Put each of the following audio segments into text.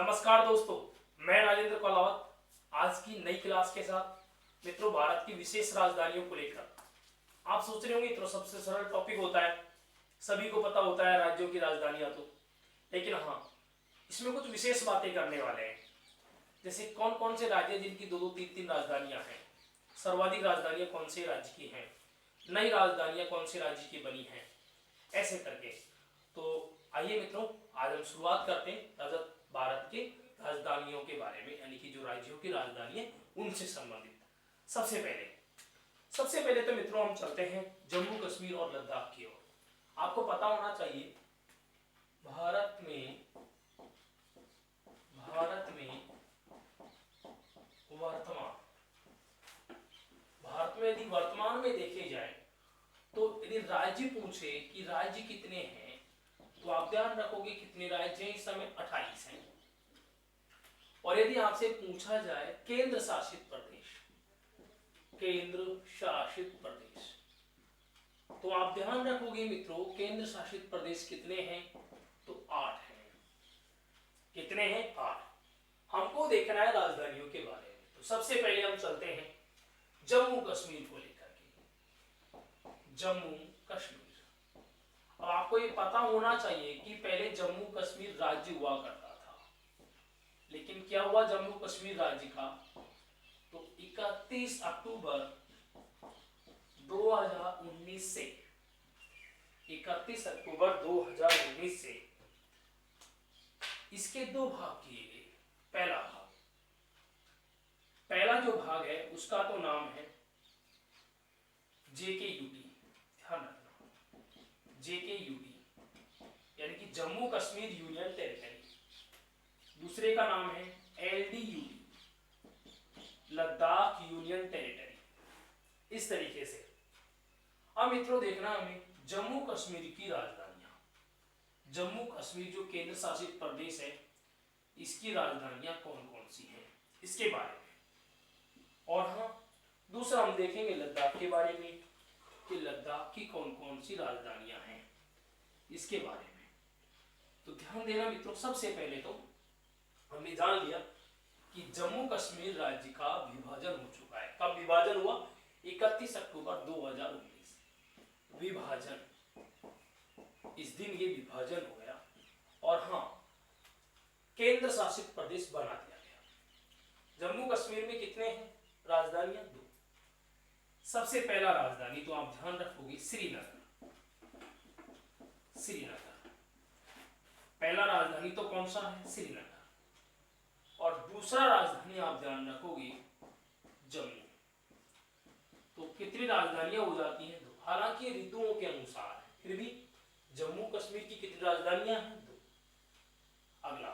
नमस्कार दोस्तों, मैं राजेंद्र कोलावत आज की नई क्लास के साथ मित्रों भारत की विशेष राजधानियों को लेकर। आप सोच रहे होंगे मित्रों सबसे सरल टॉपिक होता है, सभी को पता होता है राज्यों की राजधानियां तो, लेकिन हाँ इसमें कुछ विशेष बातें करने वाले हैं। जैसे कौन कौन से राज्य जिनकी दो दो तीन तीन राजधानियां हैं, सर्वाधिक राजधानियां कौन से राज्य की हैं, नई राजधानियां कौन से राज्य की बनी हैं, ऐसे करके। तो आइए मित्रों आज हम शुरुआत करते हैं भारत के राजधानियों के बारे में, यानी कि जो राज्यों की राजधानी है उनसे संबंधित। सबसे पहले तो मित्रों हम चलते हैं जम्मू कश्मीर और लद्दाख की ओर। आपको पता होना चाहिए भारत में यदि वर्तमान में देखे जाए तो यदि राज्य पूछे कि राज्य कितने हैं तो आप ध्यान रखोगे कितने राज्य हैं, इस समय 28 हैं। और यदि आपसे पूछा जाए केंद्र शासित प्रदेश तो आप ध्यान रखोगे मित्रों केंद्र शासित प्रदेश कितने हैं, तो 8 हैं। कितने हैं? 8। हमको देखना है राजधानियों के बारे में, तो सबसे पहले हम चलते हैं जम्मू कश्मीर को लेकर के। जम्मू कश्मीर, अब आपको ये पता होना चाहिए कि पहले जम्मू कश्मीर राज्य हुआ करता था, लेकिन क्या हुआ जम्मू कश्मीर राज्य का, तो 31 अक्टूबर 2019 से 31 अक्टूबर 2019 से इसके दो भाग किए गए। पहला जो भाग है उसका तो नाम है JKUT, ध्यान रखना JKUT यानी कि जम्मू कश्मीर यूनियन टेरिटरी। दूसरे का नाम है LDUT, लद्दाख यूनियन टेरिटरी। इस तरीके से अब मित्रों देखना हमें जम्मू कश्मीर की राजधानियां, जम्मू कश्मीर जो केंद्र शासित प्रदेश है इसकी राजधानियां कौन कौन सी हैं इसके बारे में। और हाँ दूसरा हम देखेंगे लद्दाख के बारे में कि लद्दाख की कौन कौन सी राजधानियां हैं इसके बारे में। तो ध्यान देना मित्रों, सबसे पहले तो हमने जान लिया कि जम्मू कश्मीर राज्य का विभाजन हो चुका है। कब विभाजन हुआ? 31 अक्टूबर 2019 विभाजन, इस दिन ये विभाजन हो गया। और हाँ केंद्र शासित प्रदेश बना दिया गया। जम्मू कश्मीर में कितने हैं राजधानियां? 2। सबसे पहला राजधानी तो आप ध्यान रखोगे श्रीनगर। पहला राजधानी तो कौन सा है? श्रीनगर। और दूसरा राजधानी आप ध्यान रखोगे जम्मू। तो कितनी राजधानियां हो जाती हैं? 2। हालांकि ऋतुओं के अनुसार है, फिर भी जम्मू कश्मीर की कितनी राजधानियां हैं? 2। अगला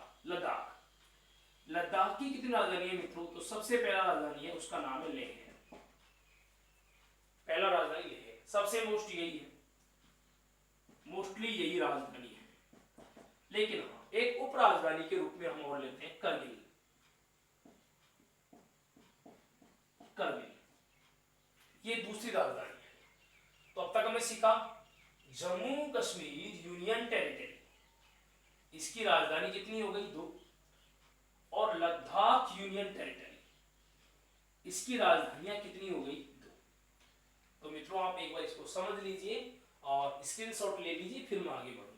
लद्दाख की कितनी राजधानी है मित्रों? तो सबसे पहला राजधानी है उसका नाम है लेह। पहला राजधानी लेह है, सबसे मोस्टली यही राजधानी है। लेकिन हाँ एक उप राजधानी के रूप में हम और लेते हैं करगिल। ये दूसरी राजधानी है। तो अब तक हमने सीखा जम्मू कश्मीर यूनियन टेरिटरी, इसकी राजधानी कितनी हो गई? 2। और लद्दाख यूनियन टेरिटरी, इसकी राजधानियां कितनी हो गई? 2। तो मित्रों आप एक बार इसको समझ लीजिए और स्क्रीनशॉट ले लीजिए, फिर मैं आगे बढ़ूंगा।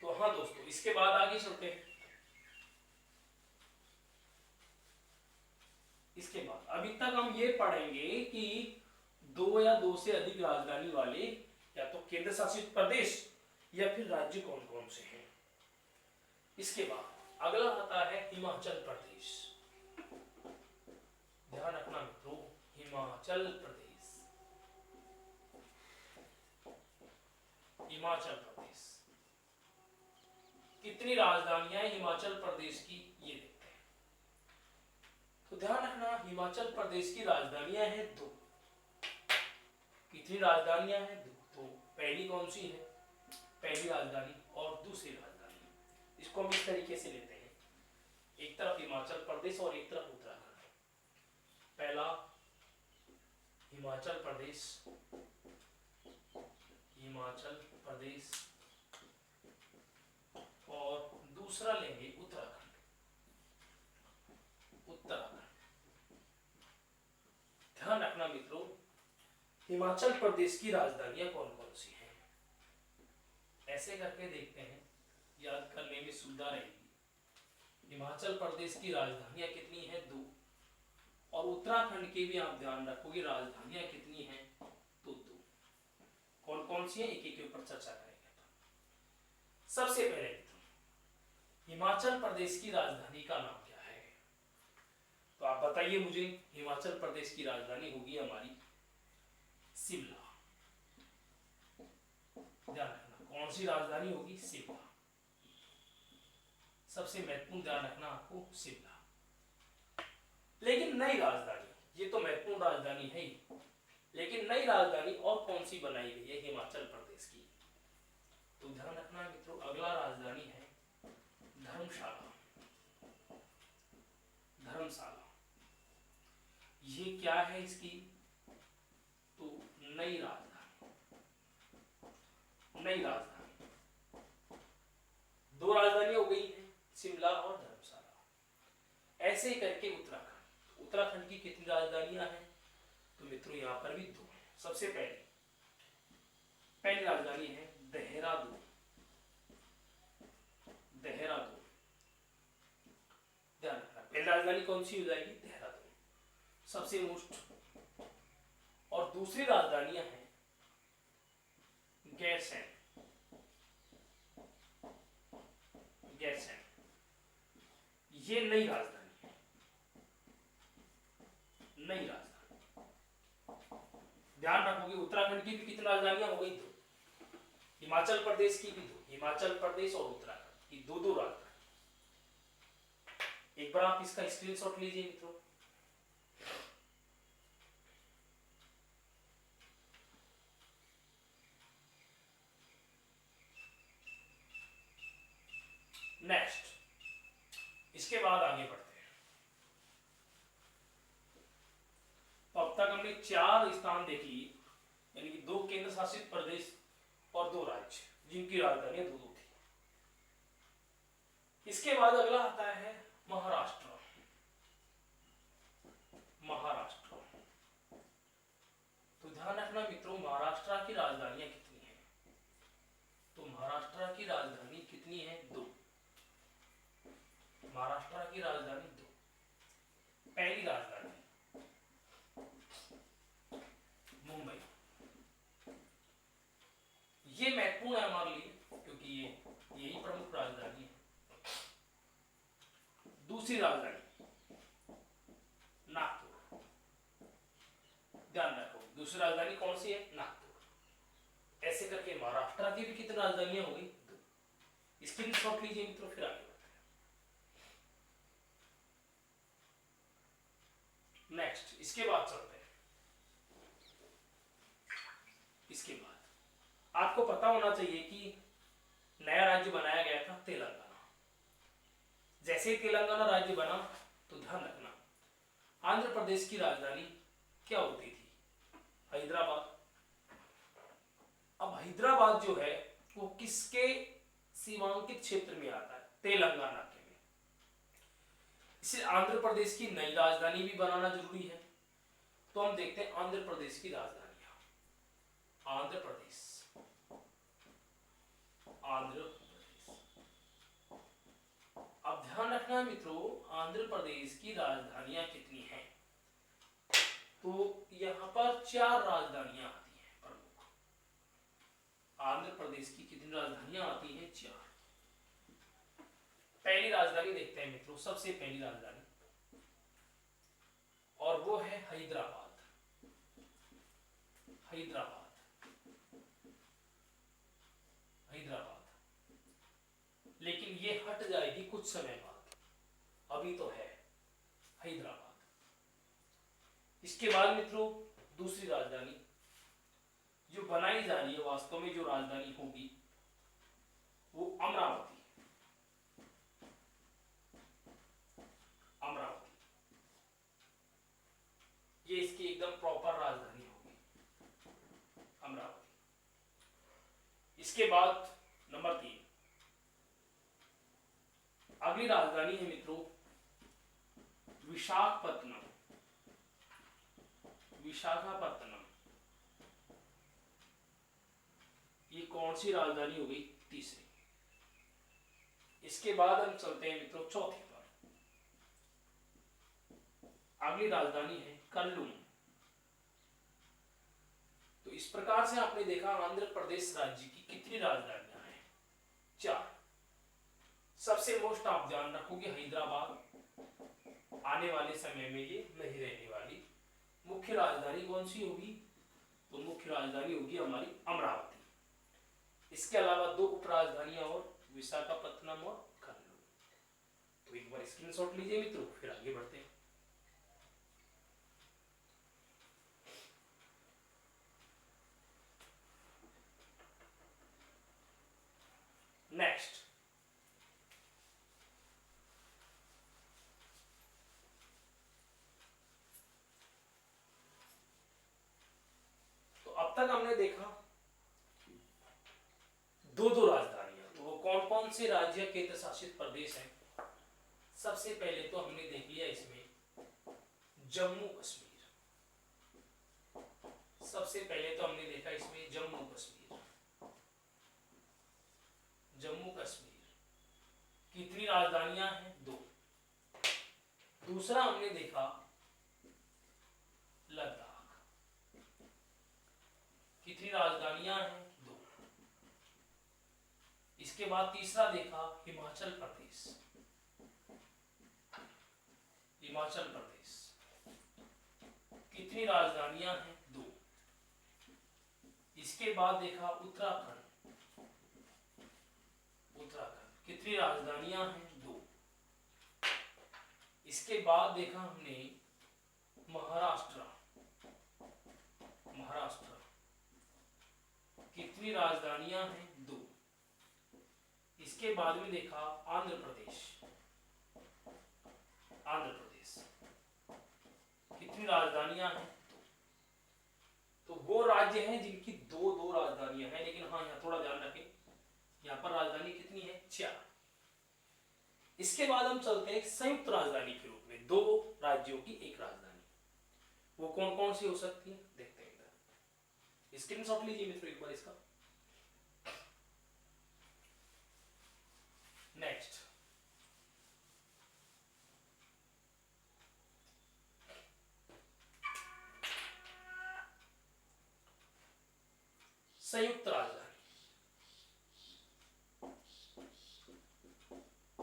तो हाँ दोस्तों इसके बाद आगे चलते हैं। इसके बाद अभी तक हम ये पढ़ेंगे कि 2 या 2 से अधिक राजधानी वाले या तो केंद्र शासित प्रदेश या फिर राज्य कौन कौन से हैं। इसके बाद अगला आता है हिमाचल प्रदेश। ध्यान रखना मित्रों, हिमाचल प्रदेश कितनी राजधानियां हैं हिमाचल प्रदेश की, ये देखते हैं। तो ध्यान रखना हिमाचल प्रदेश की राजधानियां हैं 2। कितनी राजधानियां हैं? 2। तो पहली कौन सी है? पहली राजधानी और दूसरी राजधानी, इसको हम इस तरीके से लेते हैं, एक तरफ हिमाचल प्रदेश और एक तरफ उत्तराखंड। पहला हिमाचल प्रदेश दूसरा लेंगे उत्तराखंड। उत्तराखंड, ध्यान रखना मित्रों, हिमाचल प्रदेश की राजधानियां कौन कौन सी हैं? ऐसे करके देखते हैं, याद करने में सुविधा रहेगी। हिमाचल प्रदेश की राजधानियां कितनी हैं? 2। और उत्तराखंड की भी आप ध्यान रखोगे राजधानियां कितनी हैं? तो 2। कौन कौन सी हैं, एक एक के ऊपर चर्चा करेंगे। सबसे पहले हिमाचल प्रदेश की राजधानी का नाम क्या है? तो आप बताइए मुझे। हिमाचल प्रदेश की राजधानी होगी हमारी शिमला। ध्यान रखना, कौन सी राजधानी होगी? शिमला। सबसे महत्वपूर्ण ध्यान रखना आपको, शिमला। लेकिन नई राजधानी, ये तो महत्वपूर्ण राजधानी है ही, लेकिन नई राजधानी और कौन सी बनाई गई है हिमाचल प्रदेश की? तो ध्यान रखना है मित्रों, अगला राजधानी है धर्मशाला। धर्मशाला, ये क्या है इसकी? तो नई राजधानी। नई राजधानी, 2 राजधानी हो गई है, शिमला और धर्मशाला। ऐसे ही करके उत्तराखंड, उत्तराखंड की कितनी राजधानियां हैं? तो मित्रों यहाँ पर भी 2 हैं। सबसे पहली राजधानी है देहरादून। देहरादून, ध्यान रखना, पहली राजधानी कौन सी हो जाएगी? देहरादून, सबसे मोस्ट। और दूसरी राजधानियां हैं गैरसैंण। गैरसैंण, ये नई राजधानी है। नई राजधानी, ध्यान रखोगे उत्तराखंड की भी कितनी राजधानियां हो गई? 2। हिमाचल प्रदेश की भी 2, हिमाचल प्रदेश और उत्तराखंड की 2 राजधानी। एक बार आप इसका स्क्रीनशॉट लीजिए मित्रों। नेक्स्ट, इसके बाद आगे बढ़ते हैं। तो अब तक हमने 4 स्थान देख लिए, यानी कि 2 केंद्र शासित प्रदेश और 2 राज्य जिनकी राजधानियां 2 थी। इसके बाद अगला आता है महाराष्ट्र। महाराष्ट्र, तो ध्यान रखना मित्रों, महाराष्ट्र की राजधानियां कितनी हैं? तो महाराष्ट्र की राजधानी कितनी है? 2। महाराष्ट्र की राजधानी 2। पहली राजधानी मुंबई, ये महत्वपूर्ण है हमारे लिए क्योंकि ये यही प्रमुख राजधानी है। दूसरी राजधानी नागपुर। ध्यान रखो, दूसरी राजधानी कौन सी है? नागपुर। ऐसे करके महाराष्ट्र की भी कितनी राजधानियां हो गई? 2। स्क्रीनशॉट लीजिए मित्रों, फिर आगे बढ़ते हैं। नेक्स्ट, इसके बाद चलते हैं। इसके बाद आपको पता होना चाहिए कि नया राज्य बनाया गया था तेलंगाना। जैसे ही तेलंगाना राज्य बना तो ध्यान रखना, आंध्र प्रदेश की राजधानी क्या होती थी? हैदराबाद। अब हैदराबाद जो है वो किसके सीमांकित क्षेत्र में आता है? तेलंगाना के में। इसे आंध्र प्रदेश की नई राजधानी भी बनाना जरूरी है। तो हम देखते हैं आंध्र प्रदेश की राजधानियां। आंध्र प्रदेश, आंध्र प्रदेश। अब ध्यान रखना मित्रों, आंध्र प्रदेश की राजधानियां कितनी हैं? तो यहां पर 4 राजधानियां आती हैं प्रमुख। आंध्र प्रदेश की कितनी राजधानियां आती हैं? 4। पहली राजधानी देखते हैं मित्रों, सबसे पहली राजधानी, और वो है हैदराबाद। हैदराबाद, हैदराबाद। लेकिन ये हट जाएगी कुछ समय बाद, अभी तो है हैदराबाद। इसके बाद मित्रों दूसरी राजधानी जो बनाई जा रही है, वास्तव में जो राजधानी होगी वो अमरावती। अमरावती, ये इसकी एकदम प्रॉपर राजधानी होगी, अमरावती। इसके बाद नंबर 3 अगली राजधानी है मित्रों विशाखापत्तनम। विशाखापत्तनम ये कौन सी राजधानी हो गई? तीसरी। इसके बाद हम चलते हैं मित्रों चौथी पर। अगली राजधानी है कल्लूम। तो इस प्रकार से आपने देखा आंध्र प्रदेश राज्य की कितनी राजधानियां हैं? 4। सबसे मोस्ट आप ध्यान रखोगे हैदराबाद, आने वाले समय में ये नहीं रहने वाली। मुख्य राजधानी कौन सी होगी? तो मुख्य राजधानी होगी हमारी अमरावती। इसके अलावा 2 उप राजधानियां और विशाखापत्तनम और कल्लूम। तो एक बार स्क्रीनशॉट लीजिए मित्रों, फिर आगे बढ़ते हैं। नेक्स्ट, तो अब तक हमने देखा 2 राजधानियां। तो वो कौन कौन से राज्य केंद्र शासित प्रदेश हैं? सबसे पहले तो हमने देख लिया इसमें जम्मू कश्मीर। सबसे पहले तो हमने देखा इसमें जम्मू कश्मीर। जम्मू कश्मीर कितनी राजधानियां हैं? 2। दूसरा हमने देखा लद्दाख। कितनी राजधानियां हैं? 2। इसके बाद तीसरा देखा हिमाचल प्रदेश। हिमाचल प्रदेश कितनी राजधानियां हैं? 2। इसके बाद देखा उत्तराखंड। उत्तराखंड कितनी राजधानियां हैं? 2। इसके बाद देखा हमने महाराष्ट्र। महाराष्ट्र कितनी राजधानियां हैं? 2। इसके बाद में देखा आंध्र प्रदेश। आंध्र प्रदेश कितनी राजधानियां हैं? 2। तो वो राज्य हैं जिनकी 2 राजधानियां हैं, लेकिन हाँ यहाँ थोड़ा ध्यान रखें, यहाँ पर राजधानी कितनी है? 4। इसके बाद हम चलते हैं संयुक्त राजधानी के रूप में, 2 राज्यों की एक राजधानी। वो कौन कौन सी हो सकती है देखते हैं इधर। स्क्रीनशॉट लीजिए मित्रों एक बार इसका। नेक्स्ट, संयुक्त राजधानी।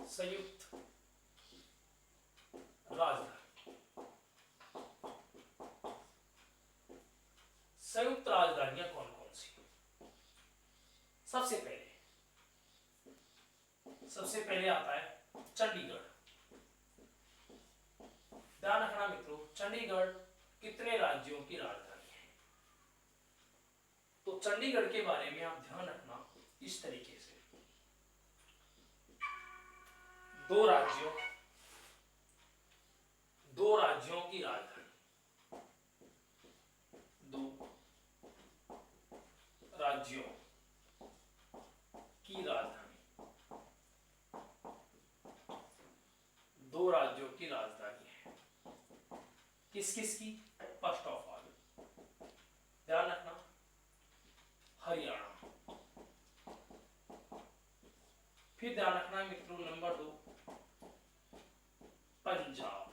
संयुक्त राजधानी। संयुक्त राजधानियां कौन कौन सी? सबसे पहले आता है चंडीगढ़। ध्यान रखना मित्रों, चंडीगढ़ कितने राज्यों की राजधानी है? तो चंडीगढ़ के बारे में आप ध्यान रखना इस तरीके से, 2 राज्यों की राजधानी। 2 राज्यों की राजधानी। 2 राज्यों की राजधानी है। किस किस की? फर्स्ट ऑफ ऑल ध्यान रखना हरियाणा। फिर ध्यान रखना मित्रों नंबर 2 पंजाब।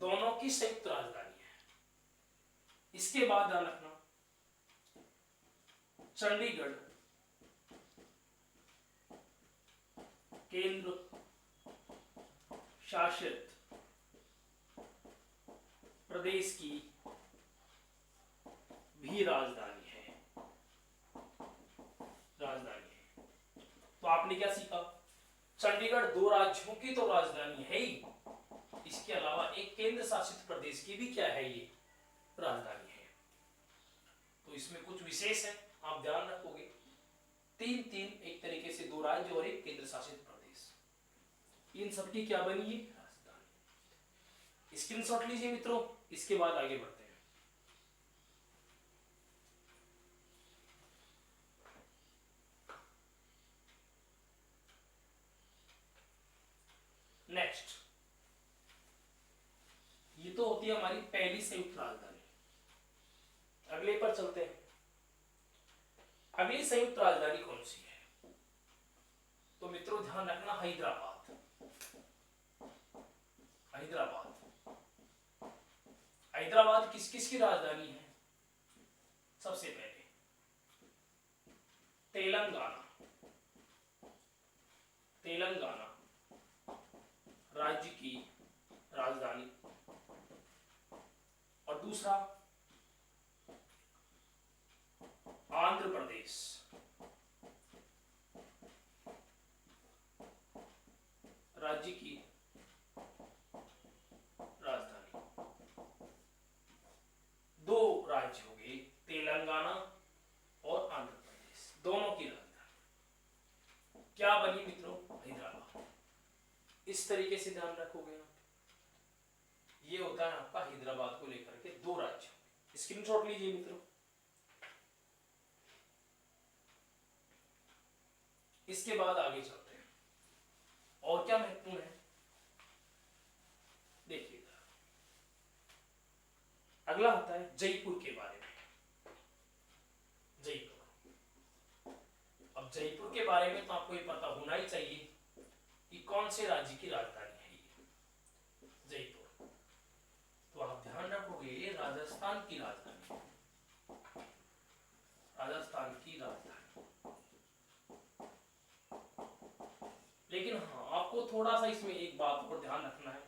दोनों की संयुक्त राजधानी है। इसके बाद ध्यान रखना चंडीगढ़ केंद्र शासित प्रदेश की भी राजधानी है। तो आपने क्या सीखा? चंडीगढ़ 2 राज्यों की तो राजधानी है ही, इसके अलावा एक केंद्र शासित प्रदेश की भी क्या है? ये राजधानी है। तो इसमें कुछ विशेष है, आप ध्यान रखोगे। 3 एक तरीके से 2 राज्य और एक केंद्र शासित प्रदेश, इन सबकी क्या बनी है? राजधानी। स्क्रीनशॉट लीजिए मित्रों, इसके बाद आगे बढ़ते हैं। संयुक्त राजधानी। अगले पर चलते हैं। अगली संयुक्त राजधानी कौन सी है? तो मित्रों ध्यान रखना, हैदराबाद। हैदराबाद। हैदराबाद किस किस की राजधानी है? सबसे पहले तेलंगाना। तेलंगाना राज्य की राजधानी। और दूसरा आंध्र प्रदेश। राज्य की राजधानी। दो राज्य हो गए, तेलंगाना और आंध्र प्रदेश, दोनों की राजधानी क्या बनी मित्रों? हैदराबाद। इस तरीके से ध्यान रखोगे आप। ये होता है आपका हैदराबाद को लेकर के दो राज्य। स्क्रीनशॉट लीजिए मित्रों। इसके बाद आगे चलते हैं। और क्या महत्वपूर्ण है देखिएगा। अगला आता है जयपुर के बारे में। जयपुर। अब जयपुर के बारे में तो आपको ये पता होना ही चाहिए कि कौन से राज्य की राजधानी है ये जयपुर। तो आप ध्यान रखोगे राजस्थान की राजधानी। राजस्थान की राजधानी। लेकिन हाँ, आपको थोड़ा सा इसमें एक बात पर ध्यान रखना है।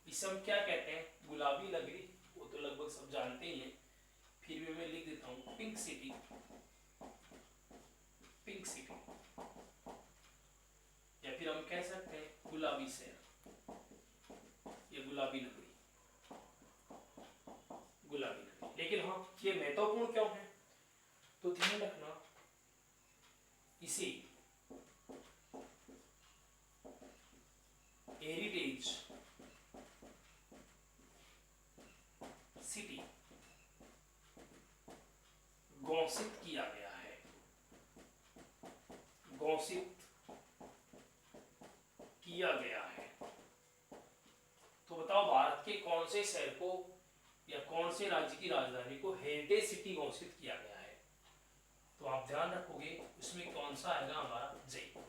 इसे हम क्या कहते हैं? गुलाबी नगरी। वो तो लगभग सब जानते ही हैं, फिर भी मैं लिख देता हूँ पिंक सिटी। पिंक सिटी, या फिर हम कह सकते हैं गुलाबी शहर, या गुलाबी नगरी। गुलाबी नगरी। लेकिन हाँ, ये महत्वपूर्ण क्यों है? तो ध्यान रखना, इसे हेरिटेज सिटी घोषित किया गया है। घोषित किया गया है। तो बताओ भारत के कौन से शहर को या कौन से राज्य की राजधानी को हेरिटेज सिटी घोषित किया गया है? तो आप ध्यान रखोगे उसमें कौन सा आएगा? हमारा जयपुर।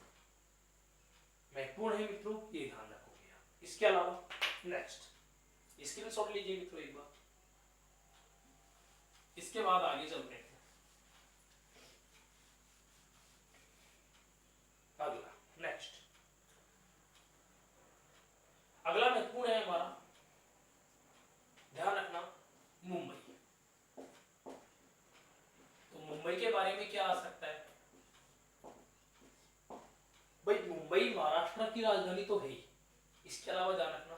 महत्वपूर्ण है मित्रों, ये ध्यान रखोगे आप। इसके अलावा नेक्स्ट स्क्रीनशॉट लीजिए मित्रों एक बार। इसके बाद आगे चलते हैं। अगला नेक्स्ट, अगला महत्वपूर्ण है हमारा, ध्यान रखना, मुंबई। तो मुंबई के बारे में क्या आ सकता है भाई? मुंबई महाराष्ट्र की राजधानी तो है ही। इसके अलावा ध्यान रखना,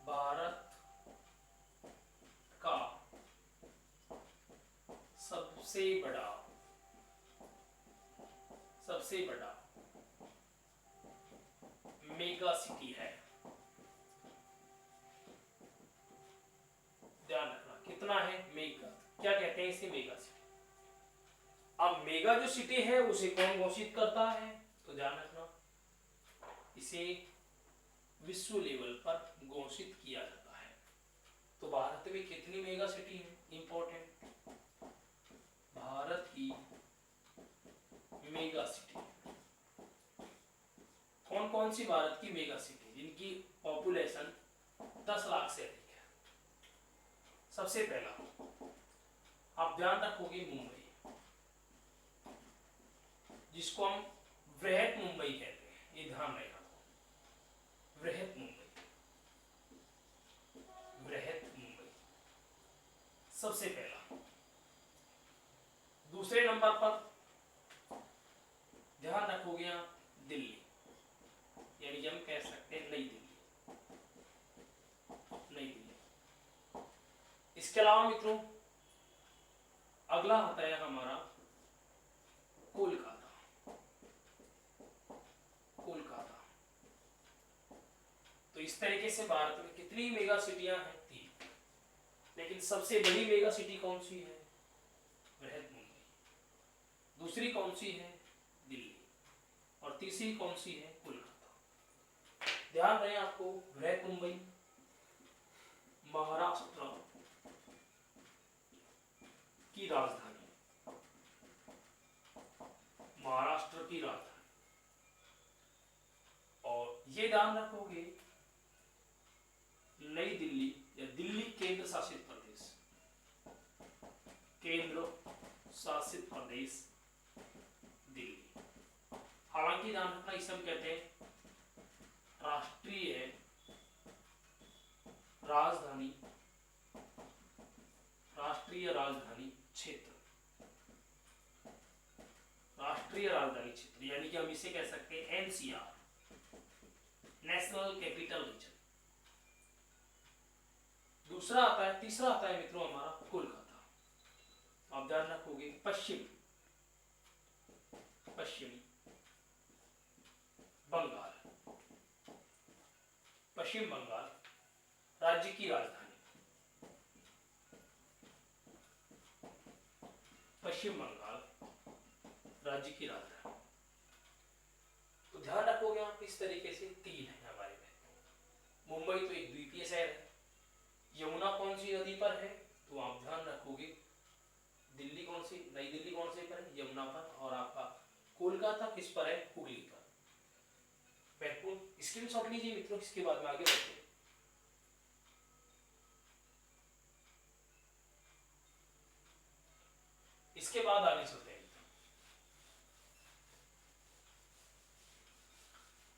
भारत का सबसे बड़ा मेगा सिटी है। ध्यान रखना कितना है? मेगा। क्या कहते हैं इसे? Mega city. अब मेगा जो सिटी है उसे कौन घोषित करता है? तो ध्यान रखना, इसे विश्व लेवल पर घोषित किया जाता है। तो भारत में कितनी मेगा सिटी है? इंपॉर्टेंट, भारत की मेगा सिटी। कौन कौन सी भारत की मेगा सिटी जिनकी पॉपुलेशन 10 लाख से अधिक है? सबसे पहला आप ध्यान रखोगे मुंबई, जिसको हम बृहत मुंबई कहते हैं। ये ध्यान रखना, बृहत मुंबई। बृहत मुंबई सबसे पहला। दूसरे नंबर पर ध्यान रखोगे आप दिल्ली, यानी हम कह सकते हैं नई दिल्ली। नई दिल्ली। इसके अलावा मित्रों अगला आता है हमारा कोलकाता। कोलकाता। तो इस तरीके से भारत में कितनी मेगा सिटियां हैं? 3। लेकिन सबसे बड़ी मेगा सिटी कौन सी है? बृहत मुंबई। दूसरी कौन सी है? दिल्ली। और तीसरी कौन सी है? कोलकाता। ध्यान रहे आपको, बृहत मुंबई, महाराष्ट्र की राजधानी, महाराष्ट्र की राजधानी। और ये ध्यान रखोगे, नई दिल्ली या दिल्ली केंद्र शासित प्रदेश, केंद्र शासित प्रदेश दिल्ली। हालांकि ध्यान रखना, इसे हम कहते हैं राष्ट्रीय राजधानी, राष्ट्रीय राजधानी क्षेत्र, राष्ट्रीय राजधानी क्षेत्र, यानी कि हम इसे कह सकते हैं एनसीआर, नेशनल कैपिटल रीजन। दूसरा आता है, तीसरा आता है मित्रों हमारा कोलकाता। आप ध्यान रखोगे, पश्चिमी बंगाल, पश्चिम बंगाल राज्य की राजधानी, पश्चिम बंगाल राज्य की राजधानी। तो ध्यान रखोगे आप, इस तरीके से तीन है हमारे में। मुंबई तो एक द्वीपीय शहर है। यमुना कौन सी नदी पर है, तो आप ध्यान रखोगे दिल्ली कौन सी, नई दिल्ली कौन सी पर है, यमुना पर। और आपका कोलकाता किस पर है, हुगली पर। महत्वपूर्ण स्क्रीनशॉट लीजिए मित्रों, इसके बाद में आगे बढ़ते हैं। इसके बाद आगे चलते हैं।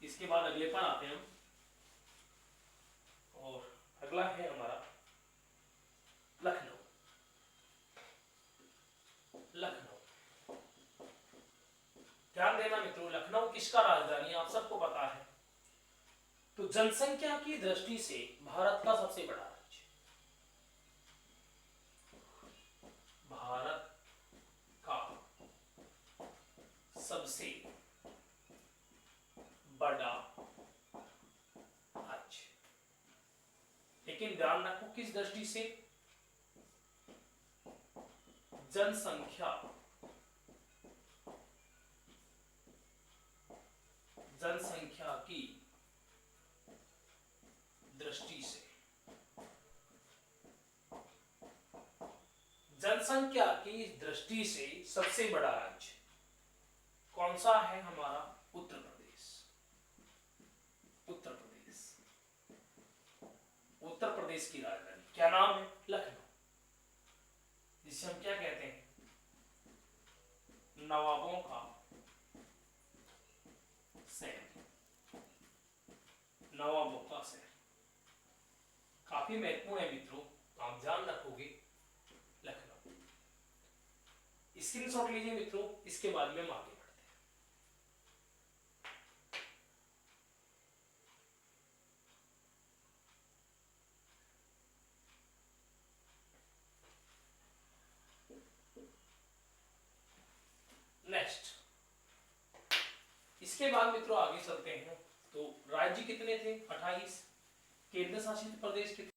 इसके बाद अगले पर आते हैं हम, और अगला है हमारा लखनऊ। लखनऊ, ध्यान देना मित्रों, लखनऊ किसका राजधानी है, आप सबको पता है। तो जनसंख्या की दृष्टि से भारत का सबसे बड़ा राज्य, भारत का सबसे बड़ा राज्य। लेकिन ध्यान रखो किस दृष्टि से, जनसंख्या, जनसंख्या की दृष्टि से, जनसंख्या की दृष्टि से सबसे बड़ा राज्य कौन सा है, हमारा उत्तर प्रदेश। उत्तर प्रदेश, उत्तर प्रदेश की राजधानी क्या नाम है, लखनऊ, जिसे हम क्या कहते हैं, नवाबों का शहर, नवाबों का शहर। काफी महत्वपूर्ण है मित्रों, आप ध्यान रखोगे लखनऊ। स्क्रीनशॉट लीजिए मित्रों, इसके बाद में हम आगे बढ़ते हैं। नेक्स्ट, इसके बाद मित्रों आगे चलते हैं। तो राज्य कितने थे, 28, केंद्र शासित प्रदेश कितने